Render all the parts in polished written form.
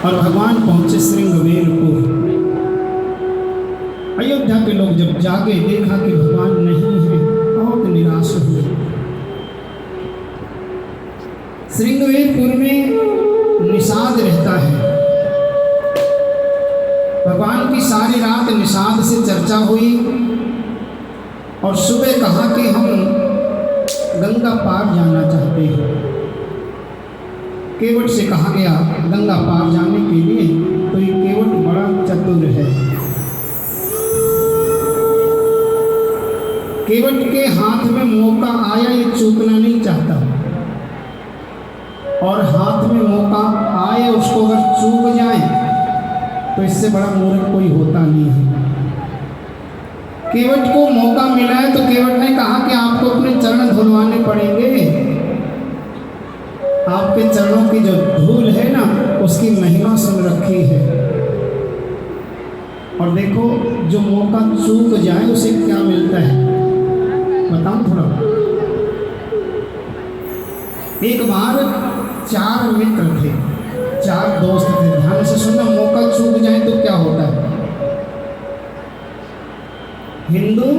और भगवान पहुंचे श्रृंगवेरपुर। अयोध्या के लोग जब जागे, देखा कि भगवान नहीं है, बहुत निराश हुए। श्रृंगवेरपुर में निषाद रहता है। भगवान की सारी रात निषाद से चर्चा हुई और सुबह कहा कि हम गंगा पार जाना चाहते हैं। केवट से कहा गया गंगा पार जाने के लिए, तो ये केवट बड़ा चतुर है। केवट के हाथ में मौका आया, ये चूकना नहीं चाहता, और हाथ में मौका आए उसको अगर चूक जाए तो इससे बड़ा मूर्ख कोई होता नहीं है। केवट को मौका मिला है तो केवट ने कहा कि आपको अपने चरण धुलवाने पड़ेंगे। आपके चरणों की जो धूल है ना, उसकी महिमा सुन रखी है। और देखो, जो मौका चूक जाए उसे क्या मिलता है, बताऊं थोड़ा। एक बार 4 मित्र थे, 4 दोस्त थे। ध्यान से सुनना, मौका चूक जाए तो क्या होता है। हिंदू,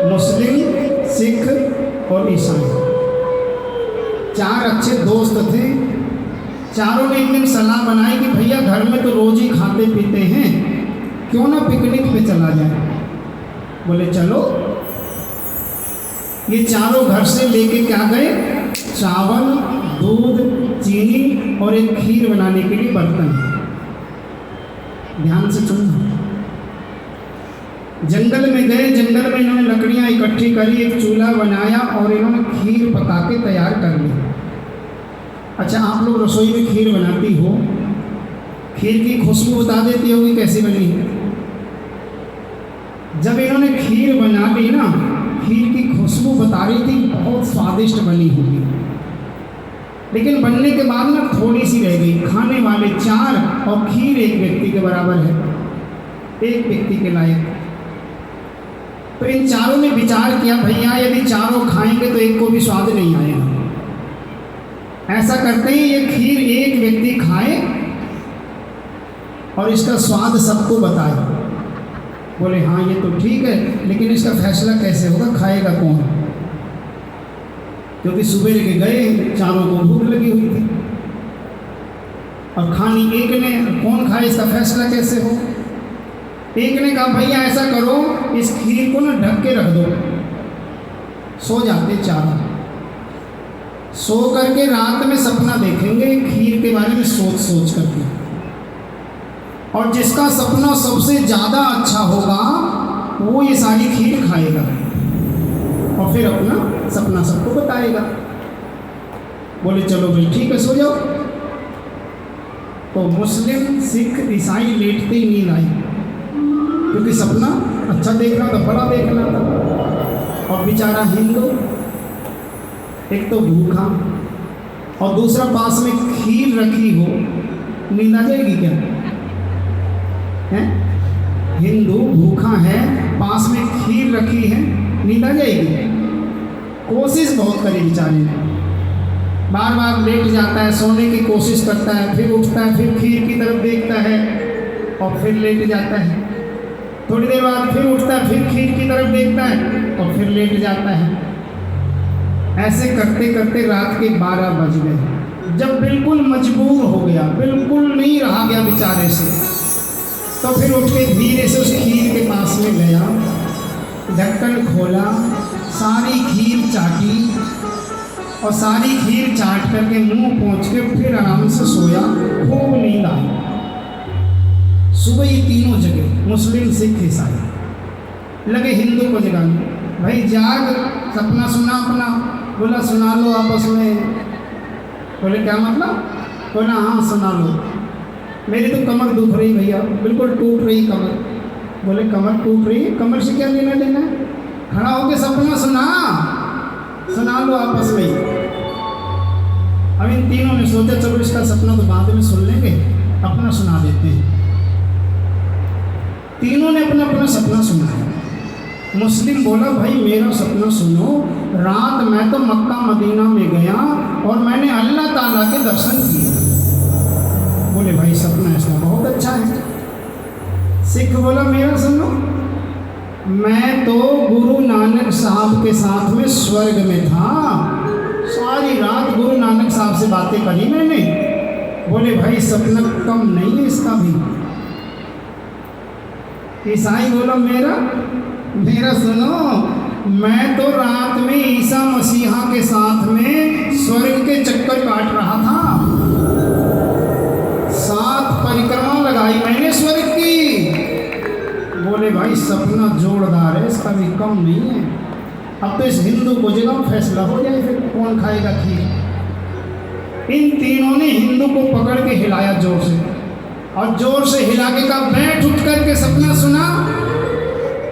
मुस्लिम, सिख और ईसाई, 4 अच्छे दोस्त थे। चारों ने एक दिन सलाह बनाई कि भैया घर में तो रोज ही खाते पीते हैं, क्यों ना पिकनिक पे चला जाए। बोले चलो। ये चारों घर से लेके क्या गए, चावल, दूध, चीनी और एक खीर बनाने के लिए बर्तन। ध्यान से सुनना। जंगल में गए, जंगल में इन्होंने लकड़ियां इकट्ठी करी, एक चूल्हा बनाया और इन्होंने खीर पका के तैयार कर ली। अच्छा, आप लोग रसोई में खीर बनाती हो, खीर की खुशबू बता देती होगी कैसी बनी है। जब इन्होंने खीर बना ली ना, खीर की खुशबू बता रही थी बहुत स्वादिष्ट बनी होगी, लेकिन बनने के बाद ना थोड़ी सी रह गई। खाने वाले 4 और खीर एक व्यक्ति के बराबर है, एक व्यक्ति के लायक। तो इन चारों ने विचार किया, भैया यदि चारों खाएंगे तो एक को भी स्वाद नहीं आएगा। ऐसा करते ही ये खीर एक व्यक्ति खाए और इसका स्वाद सबको बताए। बोले हाँ ये तो ठीक है, लेकिन इसका फैसला कैसे होगा, खाएगा कौन। क्योंकि सुबह के गए, चारों को भूख लगी हुई थी और खानी एक ने, कौन खाए इसका फैसला कैसे हो। एक ने कहा भैया ऐसा करो, इस खीर को ना ढक के रख दो। सो जाते चारों, सो करके रात में सपना देखेंगे खीर के बारे में सोच सोच करके, और जिसका सपना सबसे ज़्यादा अच्छा होगा वो ये सारी खीर खाएगा और फिर अपना सपना सबको बताएगा। बोले चलो भाई ठीक है, सो जाओ। तो मुस्लिम, सिख, ईसाई लेटते ही नींद आई, क्योंकि सपना अच्छा देखना था, बड़ा देखना था। और बेचारा हिंदू, एक तो भूखा और दूसरा पास में खीर रखी हो, नींद आ जाएगी क्या है। हिंदू भूखा है, पास में खीर रखी है, नींद आ जाएगी। कोशिश बहुत करी बेचारे ने, बार बार लेट जाता है, सोने की कोशिश करता है, फिर उठता है, फिर खीर की तरफ देखता है और फिर लेट जाता है। थोड़ी देर बाद फिर उठता है, फिर खीर की तरफ देखता है और फिर लेट जाता है। ऐसे करते करते रात के 12 बज गए। जब बिल्कुल मजबूर हो गया, बिल्कुल नहीं रहा गया बेचारे से, तो फिर उठ के धीरे से उस खीर के पास में गया, ढक्कन खोला, सारी खीर चाटी और सारी खीर चाट करके मुंह पोंछ के फिर आराम से सोया। खूब नींद आई। सुबह ये तीनों जगह, मुस्लिम, सिख, ईसाई, लगे हिंदू को जगाने। भाई जाग, सपना सुना अपना। बोला सुना लो आपस में। बोले क्या मतलब। बोला हाँ सुना लो। मेरी तो कमर दुख रही भैया, बिल्कुल टूट रही कमर। बोले कमर टूट रही है, कमर से क्या लेना देना है, खड़ा होकर सपना सुना लो आपस में। अब इन तीनों ने सोचा चलो इसका सपना तो बाद में सुन लेंगे, अपना सुना देते हैं। तीनों ने अपना अपना सपना सुनाया। मुस्लिम बोला भाई मेरा सपना सुनो, रात मैं तो मक्का मदीना में गया और मैंने अल्लाह ताला के दर्शन किए। बोले भाई सपना इसका बहुत अच्छा है। सिख बोला मेरा सुनो, मैं तो गुरु नानक साहब के साथ में स्वर्ग में था, सारी रात गुरु नानक साहब से बातें करी मैंने। बोले भाई सपना कम नहीं है इसका भी। ईसाई बोला मेरा सुनो, मैं तो रात में ईसा मसीहा के साथ में स्वर्ग के चक्कर काट रहा था, 7 परिक्रमा लगाई मैंने स्वर्ग की। बोले भाई सपना जोरदार है, इसका भी कम नहीं है। अब तो इस हिंदू को जगह फैसला हो जाए, फिर कौन खाएगा खीर। इन तीनों ने हिंदू को पकड़ के हिलाया जोर से, और जोर से हिला के कहा बैठ, उठ करके सपना सुना।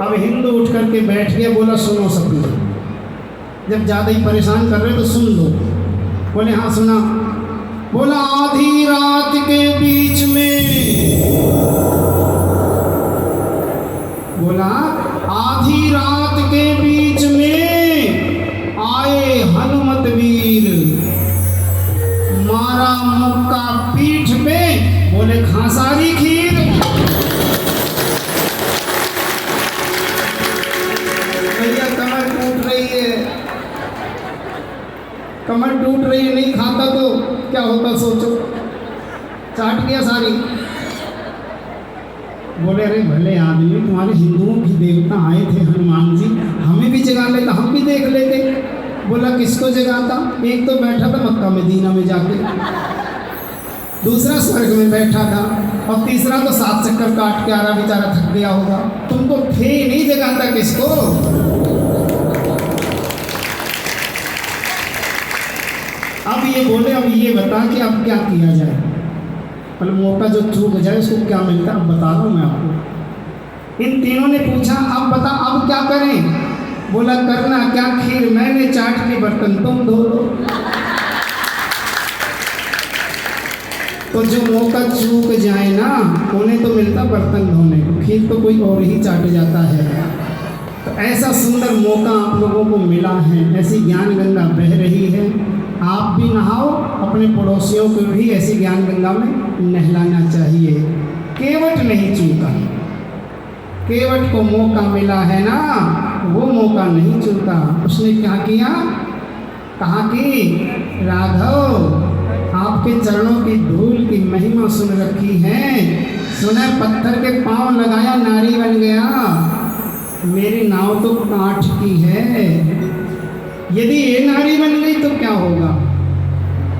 अब हिंदू उठ करके बैठ गया, बोला सुनो सपना, जब ज़्यादा ही परेशान कर रहे तो सुन लो। बोले हाँ सुना। बोला आधी रात के बीच में, बोला आधी रात के बीच में आए हनुमत वीर, मारा मुक्का पीठ पे, बोले खांसारी खीर। भैया कमर टूट रही है, कमर टूट रही है, नहीं खाता तो क्या होता सोचो, चाट गया सारी। बोले अरे भले आदमी, तुम्हारे हिंदुओं की देवता आए थे हनुमान जी, हमें भी जगा लेता, हम भी देख लेते। बोला किसको जगाता, एक तो बैठा था मक्का मदीना में जाके, दूसरा स्वर्ग में बैठा था, और तीसरा तो 7 चक्कर काट के आ रहा, बेचारा थक गया होगा। तुमको थे नहीं जगाता किसको। अब ये बोले अब ये बता कि अब क्या किया जाए, मतलब मौका जो चूक जाए उसको क्या मिलता है, अब बता रहा हूँ मैं आपको। इन तीनों ने पूछा अब बता अब क्या करें। बोला करना क्या, खीर मैंने चाट के बर्तन तुम धो लो। तो जो मौका चूक जाए ना, उन्हें तो मिलता बर्तन धोने को, खीर तो कोई और ही चाट जाता है। तो ऐसा सुंदर मौका आप लोगों को मिला है, ऐसी ज्ञान गंगा बह रही है, आप भी नहाओ, अपने पड़ोसियों को भी ऐसी ज्ञान गंगा में नहलाना चाहिए। केवट नहीं चूका, केवट को मौका मिला है ना, वो मौका नहीं चूका। उसने क्या किया, कहा कि राघव आपके चरणों की धूल की महिमा सुन रखी है, सुना पत्थर के पांव लगाया नारी बन गया, मेरी नाव तो काठ की है, यदि ये नारी बन गई तो क्या होगा।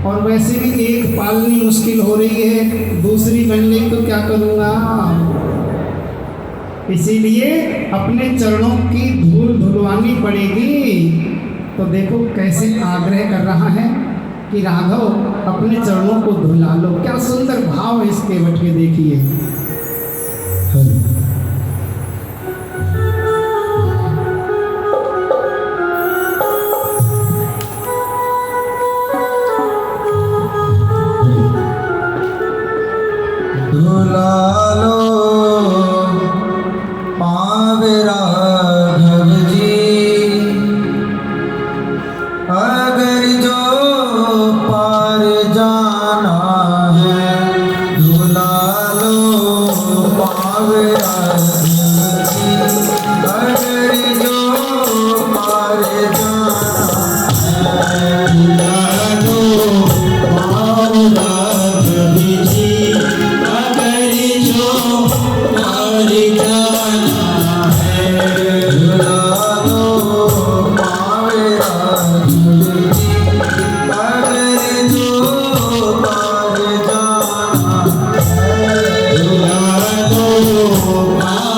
और वैसे भी एक पालनी मुश्किल हो रही है, दूसरी बन गई तो क्या करूँगा। इसीलिए अपने चरणों की धूल धुलवानी पड़ेगी। तो देखो कैसे आग्रह कर रहा है कि राघव अपने चरणों को धुला लो। क्या सुंदर भाव है इस केवट के, देखिए। Oh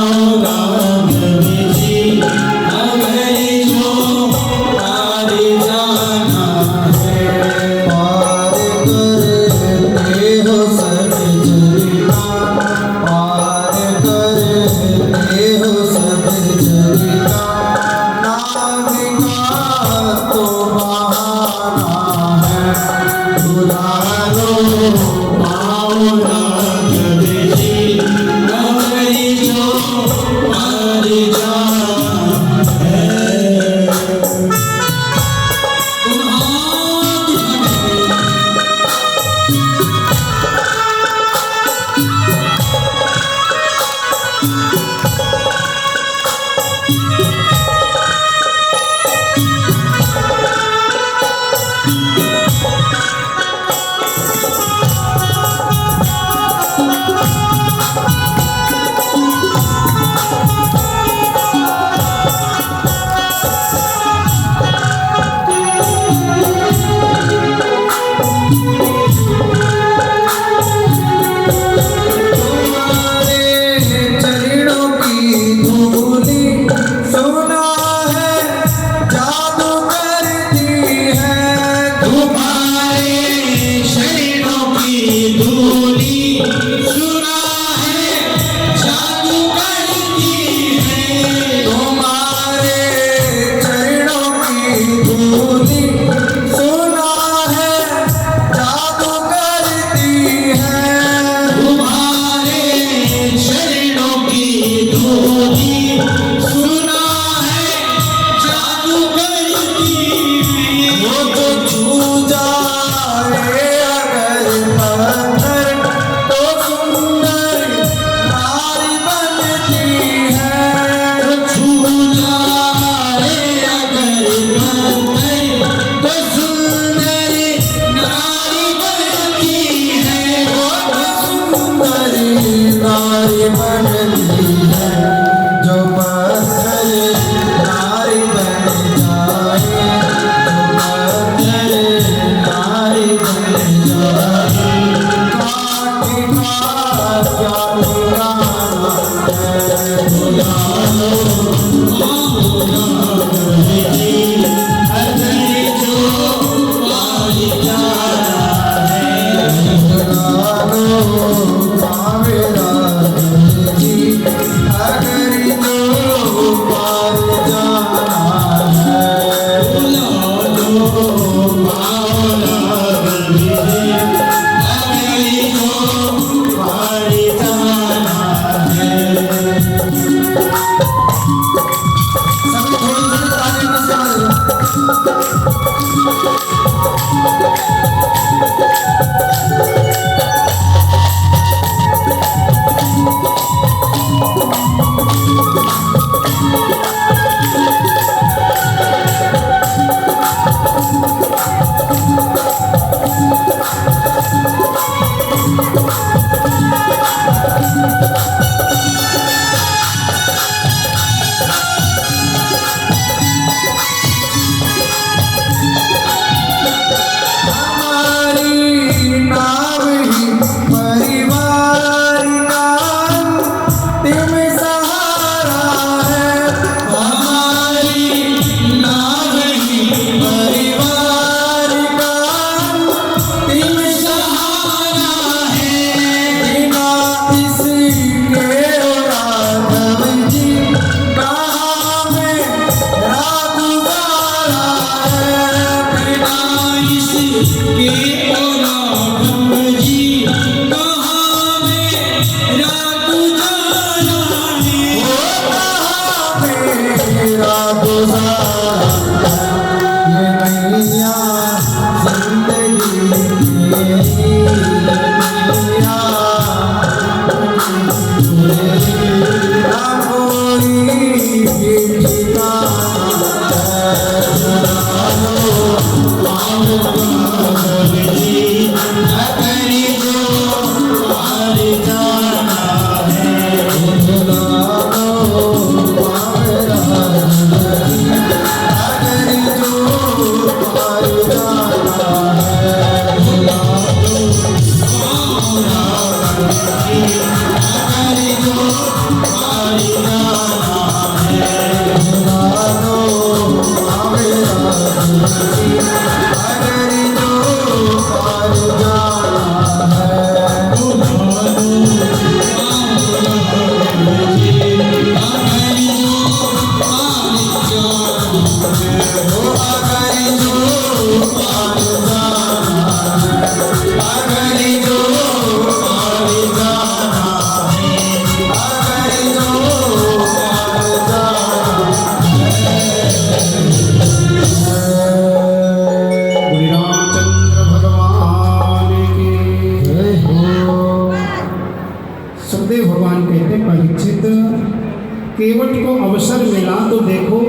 केवट को अवसर मिला तो देखो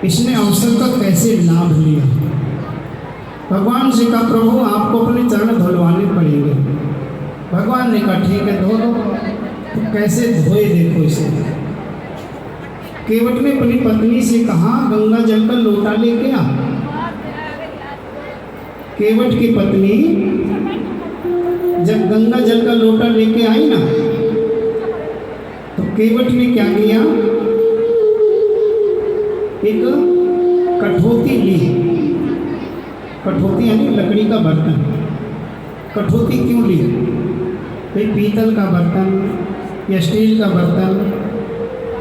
इसने अवसर का कैसे लाभ लिया। भगवान से कहा प्रभु आपको अपने चरण धुलवाने पड़ेंगे। भगवान ने कहा ठीक है धो दो। तो कैसे धोए देखो इसे। केवट ने अपनी पत्नी से कहा गंगा जल का लोटा लेके आ। केवट की पत्नी जब गंगा जल का लोटा लेके आई ना, तो केवट ने क्या किया, एक कठौती ली। कठौती यानी लकड़ी का बर्तन। कठौती क्यों ली? भाई पीतल का बर्तन या स्टील का बर्तन,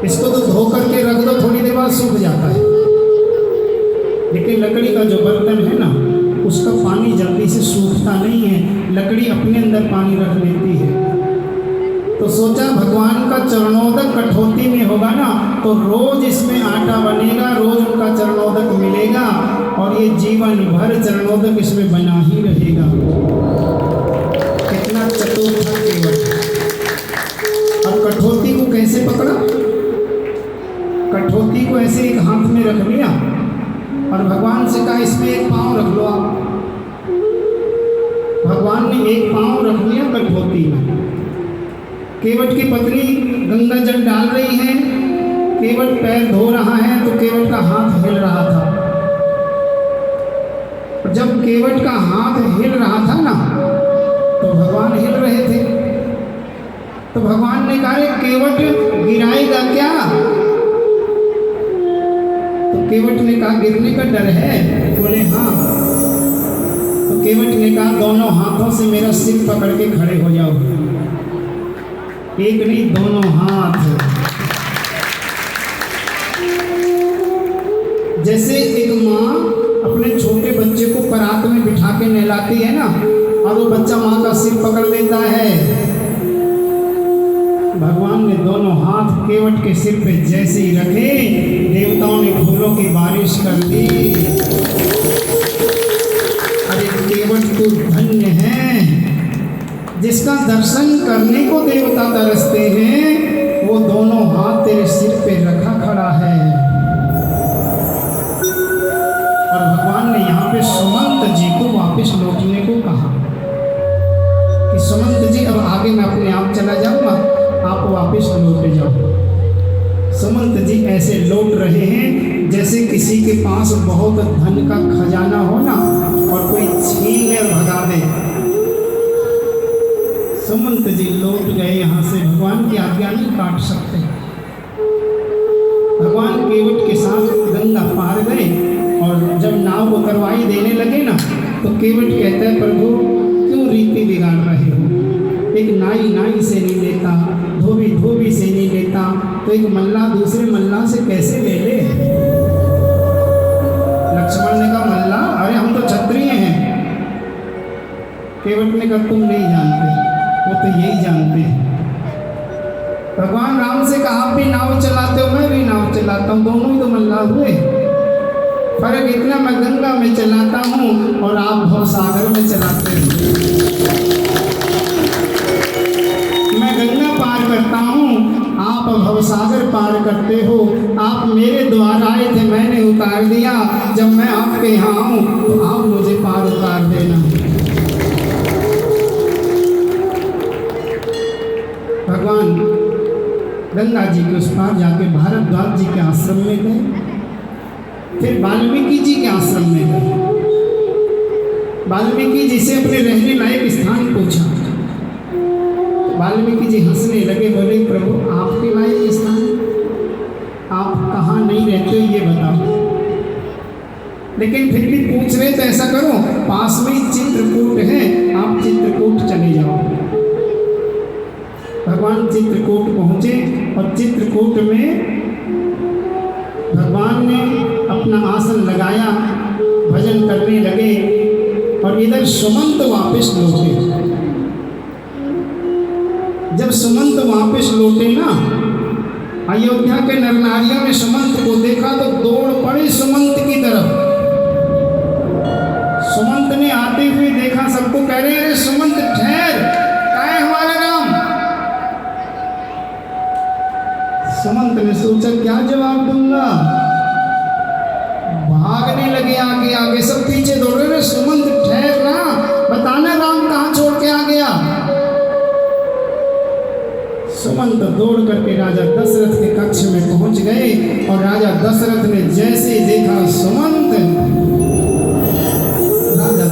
इसको तो धो करके रख दो, थोड़ी देर बाद सूख जाता है। लेकिन लकड़ी का जो बर्तन है ना, उसका पानी जल्दी से सूखता नहीं है, लकड़ी अपने अंदर पानी रख लेती है। तो सोचा भगवान का चरणोदक कठौती में होगा ना, तो रोज इसमें आटा बनेगा, रोज उनका चरणोदक मिलेगा और ये जीवन भर चरणोदक इसमें बना ही रहेगा। कितना चतुर था केवट। अब कठौती को कैसे पकड़ा? कठौती को ऐसे एक हाथ में रख लिया और भगवान से कहा इसमें एक पाँव रख लो आप। भगवान ने एक पाँव रख लिया कठौती में। केवट की पत्नी गंगा जल डाल रही है, केवट पैर धो रहा है, तो केवट का हाथ हिल रहा था। जब केवट का हाथ हिल रहा था ना, तो भगवान हिल रहे थे। तो भगवान ने कहा केवट गिराएगा क्या? तो केवट ने कहा गिरने का डर है? बोले हाँ। तो केवट ने कहा दोनों हाथों से मेरा सिर पकड़ के खड़े हो जाओ। एक नहीं, दोनों हाथ। जैसे एक माँ अपने छोटे बच्चे को परात में बिठा के नहलाती है ना, और वो बच्चा माँ का सिर पकड़ लेता है। भगवान ने दोनों हाथ केवट के सिर पे जैसे ही रखे, देवताओं ने फूलों की बारिश कर दी। अरे केवट तो धन्य है, जिसका दर्शन करने को देवता तरसते हैं, वो दोनों हाथ तेरे सिर पे रखा खड़ा है। और भगवान ने यहाँ पे सुमंत जी को वापस लौटने को कहा कि सुमंत जी अब आगे मैं अपने आप चला जाऊंगा, आप वापस लौट जाओ। सुमंत जी ऐसे लौट रहे हैं जैसे किसी के पास बहुत धन का खजाना हो ना, और कोई छीन ले और भगा दे। सुमंत जी लौट गए यहाँ से, भगवान की आज्ञा नहीं काट सकते। भगवान केवट के साथ गंगा पार गए, और जब नाव को करवाई देने लगे ना, तो केवट कहता है प्रभु क्यों रीति बिगाड़ रहे हो? एक नाई नाई से नहीं लेता, धोबी धोबी से नहीं लेता, तो एक मल्लाह दूसरे मल्लाह से कैसे ले ले? लक्ष्मण ने कहा मल्लाह, अरे हम तो क्षत्रिय हैं। केवट ने कहा तुम नहीं जानते, वो तो यही जानते हैं। भगवान राम से कहा आप भी नाव चलाते हो, मैं भी नाव चलाता हूँ, दोनों ही तो मल्लाह हुए। फर्क इतना मैं गंगा में चलाता हूँ और आप भवसागर में चलाते हो। मैं गंगा पार करता हूँ, आप भवसागर पार करते हो। आप मेरे द्वार आए थे, मैंने उतार दिया, जब मैं आपके यहाँ आऊँ तो आप मुझे पार उतार देना। भगवान गंगा जी के उस पार जाके भारद्वाज जी के आश्रम में गए, फिर वाल्मीकि जी के आश्रम में गए। वाल्मीकि जी से अपने रहने लायक स्थान पूछा। वाल्मीकि जी हंसने लगे, बोले प्रभु आपके लायक स्थान आप कहाँ नहीं रहते ये बताओ। लेकिन फिर भी पूछ रहे तो ऐसा करो, पास में चित्रकूट है, आप चित्रकूट चले जाओ। भगवान चित्रकूट पहुँचे और चित्रकूट में भगवान ने अपना आसन लगाया, भजन करने लगे। और इधर सुमंत वापस लौटे। जब सुमंत वापस लौटे ना, अयोध्या के नरनारियों ने सुमंत को देखा तो दौड़ पड़े सुमंत की तरफ। सुमंत ने आते हुए देखा, सबको कह रहे अरे सुमंत ठहर, कहाँ है हमारा राम? सुमंत ने सोचा क्या जवाब दूंगा, भागने लगे आगे आगे, सब पीछे दौड़ रहे। सुमंत ठहर ना, बताना राम कहाँ छोड़ के आ गया। सुमंत दौड़ करके राजा दशरथ के कक्ष में पहुंच गए, और राजा दशरथ ने जैसे देखा सुमंत, राजा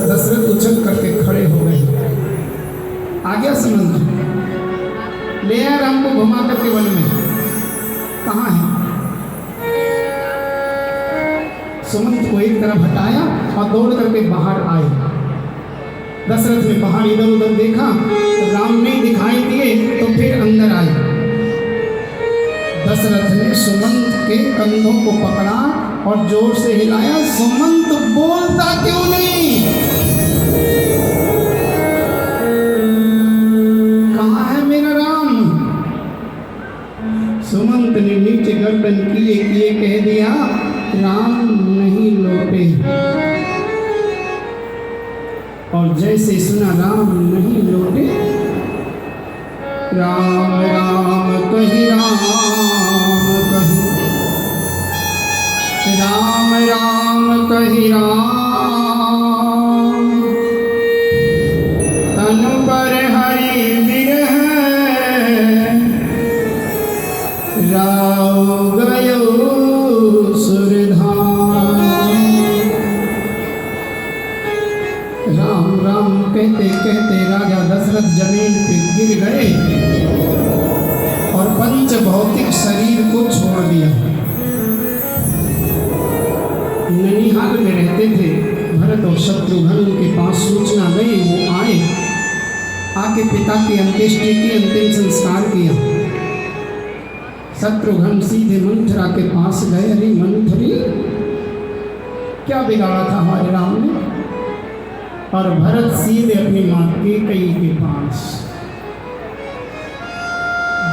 दशरथ उछल करके खड़े हो गए। आ गया सुमंत, ले आया राम को घुमा करके वन में। कहाँ है? सुमंत को एक तरफ हटाया और दौड़ करके बाहर आए। दशरथ ने बाहर इधर उधर देखा तो राम नहीं दिखाई दिए, तो फिर अंदर आए। दशरथ ने सुमंत के कंधों को पकड़ा और जोर से हिलाया, सुमंत बोलता क्यों नहीं? कहाँ है मेरा राम? सुमंत ने नीचे गर्दन किए किए कह दिया, राम नहीं लौटे। और जैसे सुना राम नहीं लौटे, राम राम कही राम कही, राम राम कही राम, तन पर हरि विरह राव गयो सुरधाम। राम राम कहते कहते राजा दशरथ जमीन पे गिर गए और पंच भौतिक शरीर को छोड़ दिया। ननिहाल में रहते थे भरत और शत्रुघ्न के पास सूचना गई, वो आए, आके पिता की अंत्येष्टि की, अंतिम संस्कार किया। शत्रुघ्न सीधे मंथरा के पास गए, अरे मंथरी क्या बिगाड़ा था हमारे राम ने? और भरत सीधे अपनी मां कैकेयी के पास,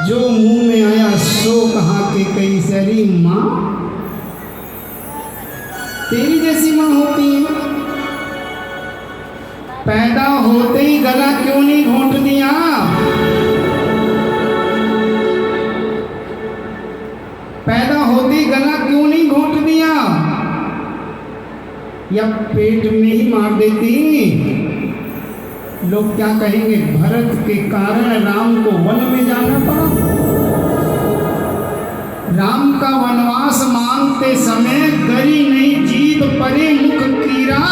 जो मुंह में आया सो कहा कैकेयी से, अरे मां तेरी जैसी मां होती है, पैदा होते ही गला क्यों नहीं घोंट दिया? पैदा होते ही गला क्यों नहीं घोंट दिया? या पेट में ही मार देती? लोग क्या कहेंगे? भरत के कारण राम को वन में जाना पड़ा। राम का वनवास मांगते समय गरी नहीं जीभ परे मुख कीरा,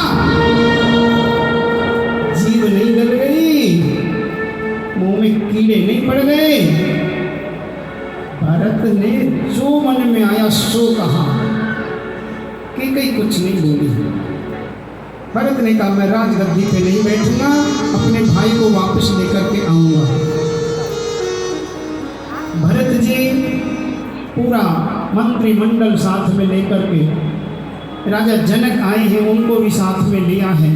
जीभ नहीं गल गई, मुंह में कीड़े नहीं पड़ गए। भरत ने जो मन में आया सो कहा, कैकेयी कुछ नहीं बोली। भरत ने कहा, मैं राजगद्दी पे नहीं बैठूंगा, अपने भाई को वापस लेकर के आऊंगा। भरत जी पूरा मंत्रिमंडल साथ में लेकर के, राजा जनक आए हैं उनको भी साथ में लिया है,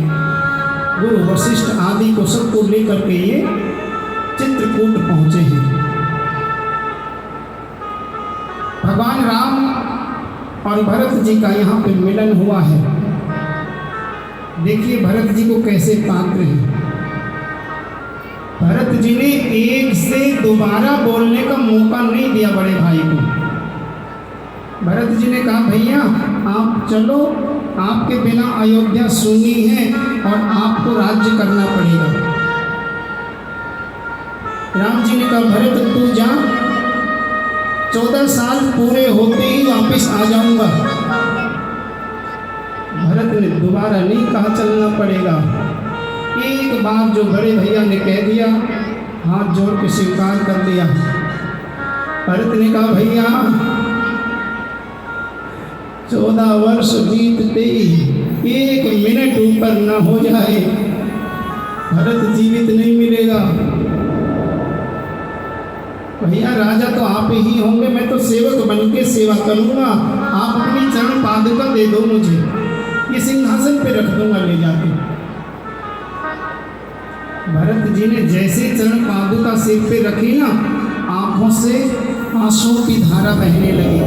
गुरु वशिष्ठ आदि को सबको लेकर के ये चित्रकूट पहुंचे हैं। भगवान राम और भरत जी का यहाँ पे मिलन हुआ है। देखिए भरत जी को कैसे पात्र है। भरत जी ने एक से दोबारा बोलने का मौका नहीं दिया बड़े भाई को। भरत जी ने कहा, भैया आप चलो, आपके बिना अयोध्या सुनी है और आपको राज्य करना पड़ेगा। राम जी ने कहा, भरत तू जा, 14 साल पूरे होते ही वापस आ जाऊंगा। भरत ने दोबारा नहीं कहा चलना पड़ेगा। एक बार जो बड़े भैया ने कह दिया, हाथ जोड़ के स्वीकार कर लिया। भरत ने कहा, भैया 14 वर्ष बीतते एक मिनट ऊपर न हो जाए, भरत जीवित नहीं मिलेगा। भैया राजा तो आप ही होंगे, मैं तो सेवक बन के सेवा करूंगा, आप अपनी चरण पादुका दे दो मुझे, ये सिंहासन पे रख दूंगा ले जाके। भरत जी ने जैसे चरण पादुका सिर पे रखी ना, आंखों से आंसुओं की धारा बहने लगी।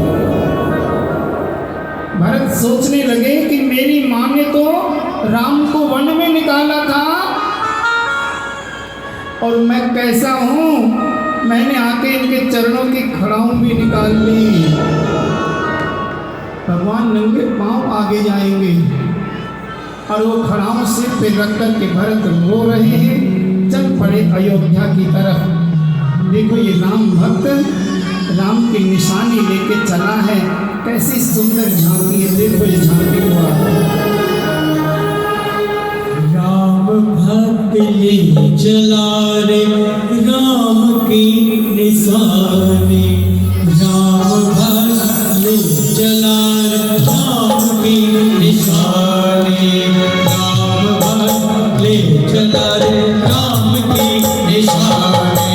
भरत सोचने लगे कि मेरी मां ने तो राम को वन में निकाला था और मैं कैसा हूं, मैंने आके इनके चरणों की खड़ाऊं भी निकाल ली। भगवान नंगे पांव आगे जाएंगे और वो खड़ाऊं सिर पे रख कर के भरत रो रहे हैं, चल पड़े अयोध्या की तरफ। देखो ये राम भक्त राम की निशानी लेके चला है, कैसी सुंदर झांकी है, देखो ये झांकी हुआ। राम भक्त ले चला रे राम की निशानी, राम भक्त ले चला रे राम की निशानी, राम भक्त ले चला रे राम की निशानी,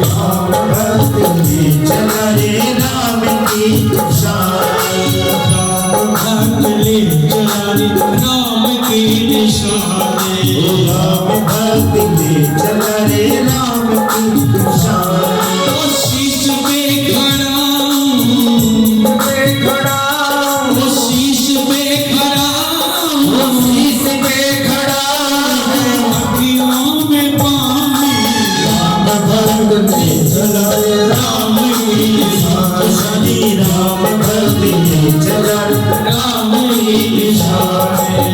राम भक्त ले चला रे राम की निशानी, राम भक्त ले चला रे राम की निशानी, राम भक्त ले चला रे राम की निशानी। ओ शीश पे खड़ा, ओ शीश पे खड़ा, शीश पे खड़ा अखियों में पानी, राम भक्त ले चला रे राम की निशानी, राम भक्त ले चला रे राम की निशानी।